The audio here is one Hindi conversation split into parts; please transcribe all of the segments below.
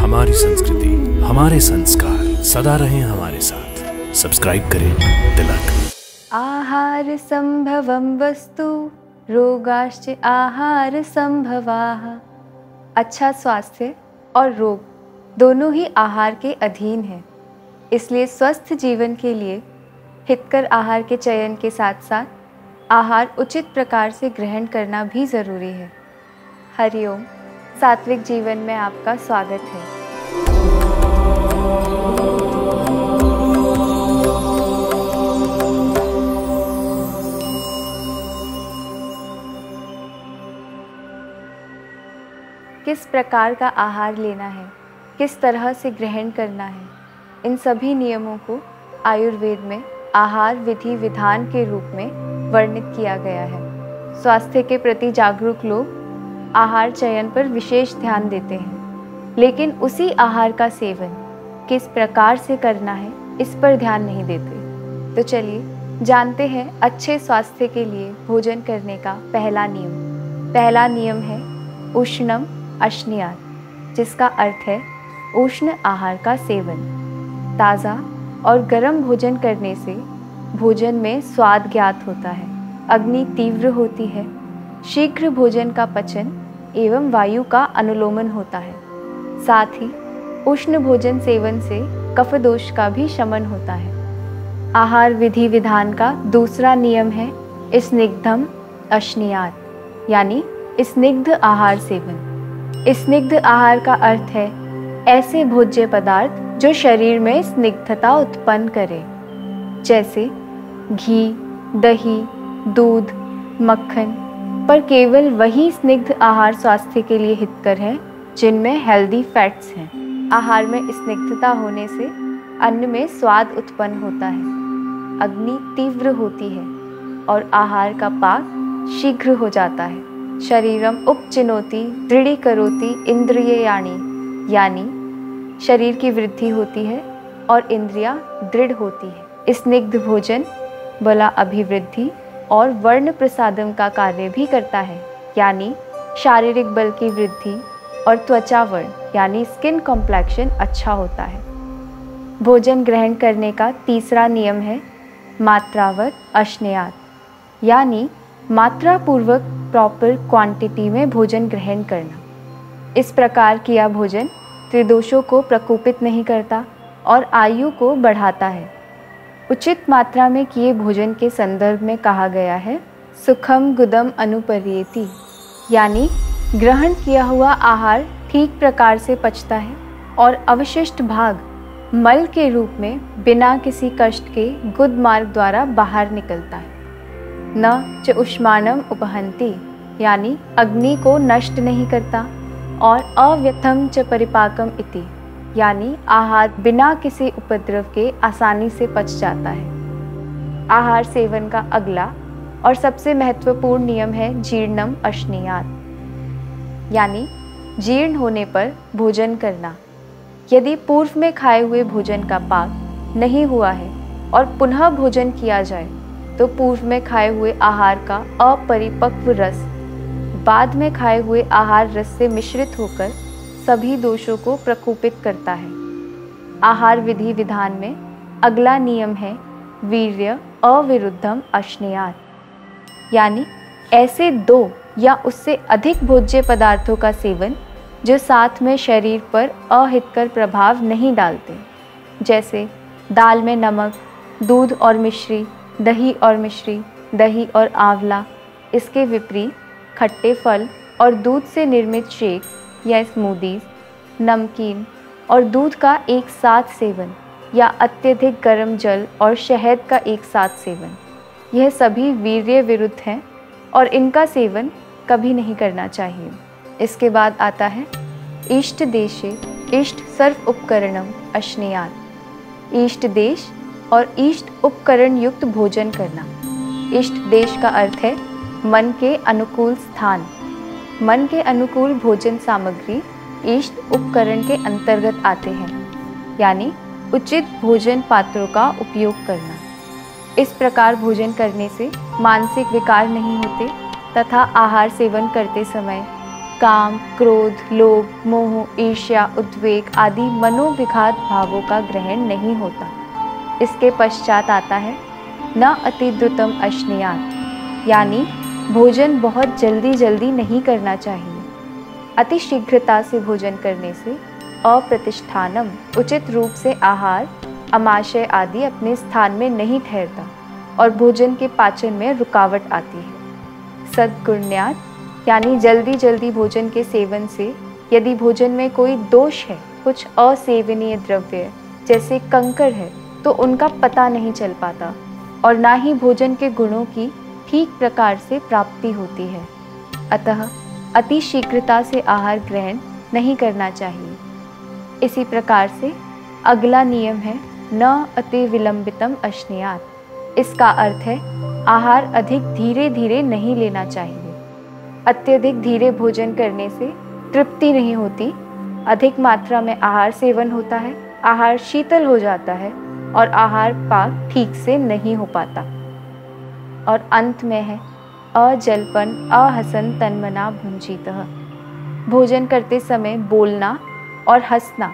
हमारी संस्कृति, हमारे संस्कार सदा रहें हमारे साथ। सब्सक्राइब करें तिलक। आहार संभवं वस्तु रोगाश्च आहार संभवाः। अच्छा स्वास्थ्य और रोग दोनों ही आहार के अधीन हैं। इसलिए स्वस्थ जीवन के लिए हितकर आहार के चयन के साथ साथ आहार उचित प्रकार से ग्रहण करना भी ज़रूरी है। हरिओम, सात्विक जीवन में आपका स्वागत है। किस प्रकार का आहार लेना है, किस तरह से ग्रहण करना है, इन सभी नियमों को आयुर्वेद में आहार विधि विधान के रूप में वर्णित किया गया है। स्वास्थ्य के प्रति जागरूक लोग आहार चयन पर विशेष ध्यान देते हैं, लेकिन उसी आहार का सेवन किस प्रकार से करना है इस पर ध्यान नहीं देते। तो चलिए जानते हैं अच्छे स्वास्थ्य के लिए भोजन करने का पहला नियम। पहला नियम है उष्णम अश्नीयात्, जिसका अर्थ है उष्ण आहार का सेवन। ताज़ा और गर्म भोजन करने से भोजन में स्वाद ज्ञात होता है, अग्नि तीव्र होती है, शीघ्र भोजन का पचन एवं वायु का अनुलोमन होता है। साथ ही उष्ण भोजन सेवन से कफ दोष का भी शमन होता है। आहार विधि विधान का दूसरा नियम है स्निग्धम अश्नीयात्, यानी स्निग्ध आहार सेवन। स्निग्ध आहार का अर्थ है ऐसे भोज्य पदार्थ जो शरीर में स्निग्धता उत्पन्न करे, जैसे घी, दही, दूध, मक्खन। पर केवल वही स्निग्ध आहार स्वास्थ्य के लिए हितकर है जिनमें हेल्दी फैट्स हैं। आहार में स्निग्धता होने से अन्न में स्वाद उत्पन्न होता है, अग्नि तीव्र होती है और आहार का पाक शीघ्र हो जाता है। शरीरम उपचिनोति दृढ़ीकरोति इंद्रियाणि, यानी शरीर की वृद्धि होती है और इंद्रियां दृढ़ होती है। स्निग्ध भोजन बला अभिवृद्धि और वर्ण प्रसादम का कार्य भी करता है, यानी शारीरिक बल की वृद्धि और त्वचा वर्ण यानी स्किन कॉम्प्लेक्शन अच्छा होता है। भोजन ग्रहण करने का तीसरा नियम है मात्रावत अश्नीयात्, यानी मात्रा पूर्वक प्रॉपर क्वांटिटी में भोजन ग्रहण करना। इस प्रकार किया भोजन त्रिदोषों को प्रकोपित नहीं करता और आयु को बढ़ाता है। उचित मात्रा में किए भोजन के संदर्भ में कहा गया है सुखम गुदम अनुपर्येति, यानी ग्रहण किया हुआ आहार ठीक प्रकार से पचता है और अवशिष्ट भाग मल के रूप में बिना किसी कष्ट के गुद मार्ग द्वारा बाहर निकलता है। न च उष्माणम उपहंति, यानी अग्नि को नष्ट नहीं करता, और अव्यथम च परिपाकम इति, यानी आहार बिना किसी उपद्रव के आसानी से पच जाता है। आहार सेवन का अगला और सबसे महत्वपूर्ण नियम है जीर्णम अश्नीयात्, यानी जीर्ण होने पर भोजन करना। यदि पूर्व में खाए हुए भोजन का पाक नहीं हुआ है और पुनः भोजन किया जाए तो पूर्व में खाए हुए आहार का अपरिपक्व रस बाद में खाए हुए आहार रस से मिश्रित होकर सभी दोषों को प्रकोपित करता है। आहार विधि विधान में अगला नियम है वीर्य अविरुद्धम अश्नीयात्, यानी ऐसे 2 या उससे अधिक भोज्य पदार्थों का सेवन जो साथ में शरीर पर अहितकर प्रभाव नहीं डालते, जैसे दाल में नमक, दूध और मिश्री, दही और मिश्री, दही और आंवला। इसके विपरीत खट्टे फल और दूध से निर्मित शेक या स्मूदीज, नमकीन और दूध का एक साथ सेवन या अत्यधिक गर्म जल और शहद का एक साथ सेवन, यह सभी वीर्य विरुद्ध हैं और इनका सेवन कभी नहीं करना चाहिए। इसके बाद आता है इष्ट देशे इष्ट सर्व उपकरणम अश्नीयात्, इष्ट देश और इष्ट उपकरण युक्त भोजन करना। इष्ट देश का अर्थ है मन के अनुकूल स्थान। मन के अनुकूल भोजन सामग्री इष्ट उपकरण के अंतर्गत आते हैं, यानी उचित भोजन पात्रों का उपयोग करना। इस प्रकार भोजन करने से मानसिक विकार नहीं होते तथा आहार सेवन करते समय काम, क्रोध, लोभ, मोह, ईर्ष्या, उद्वेग आदि मनोविघात भावों का ग्रहण नहीं होता। इसके पश्चात आता है न अति द्रुतम अश्नीयात्, यानी भोजन बहुत जल्दी जल्दी नहीं करना चाहिए। अति शीघ्रता से भोजन करने से अप्रतिष्ठानम, उचित रूप से आहार, अमाशय आदि अपने स्थान में नहीं ठहरता और भोजन के पाचन में रुकावट आती है। सद्गुण्यात्, यानी जल्दी जल्दी भोजन के सेवन से यदि भोजन में कोई दोष है, कुछ असेवनीय द्रव्य जैसे कंकर है, तो उनका पता नहीं चल पाता और ना ही भोजन के गुणों की ठीक प्रकार से प्राप्ति होती है। अतः अति शीघ्रता से आहार ग्रहण नहीं करना चाहिए। इसी प्रकार से अगला नियम है न अति विलंबितम अश्नीयात्। इसका अर्थ है आहार अधिक धीरे धीरे नहीं लेना चाहिए। अत्यधिक धीरे भोजन करने से तृप्ति नहीं होती, अधिक मात्रा में आहार सेवन होता है, आहार शीतल हो जाता है और आहार पाक ठीक से नहीं हो पाता। और अंत में है अजल्पन अहसन तन्मना भुंजीतः। भोजन करते समय बोलना और हंसना,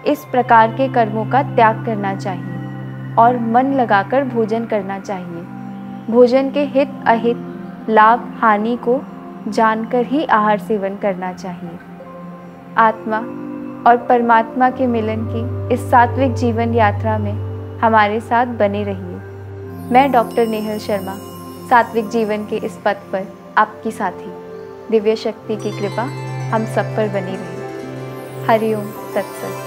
इस प्रकार के कर्मों का त्याग करना चाहिए और मन लगाकर भोजन करना चाहिए। भोजन के हित अहित, लाभ हानि को जानकर ही आहार सेवन करना चाहिए। आत्मा और परमात्मा के मिलन की इस सात्विक जीवन यात्रा में हमारे साथ बने रहिए। मैं डॉक्टर नेहल शर्मा, सात्विक जीवन के इस पथ पर आपकी साथी। दिव्य शक्ति की कृपा हम सब पर बनी रहे। हरि ओम तत्सत।